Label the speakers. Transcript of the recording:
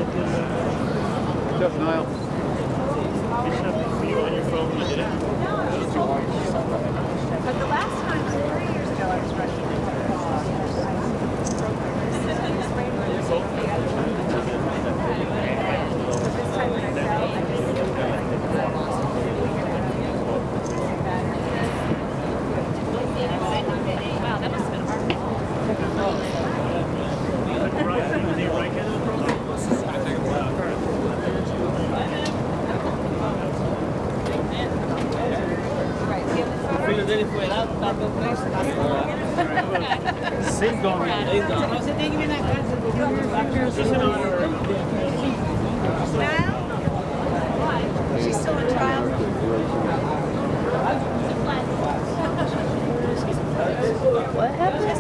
Speaker 1: Just Niall.
Speaker 2: But the last time, 3 years ago, I was rushing to this time when I fell, I just wow, that must have been hard.
Speaker 3: Dele foi lá, tá com o preço, tá sem dó. Você tem que vir na casa do
Speaker 2: She's still in trial.
Speaker 4: What happened?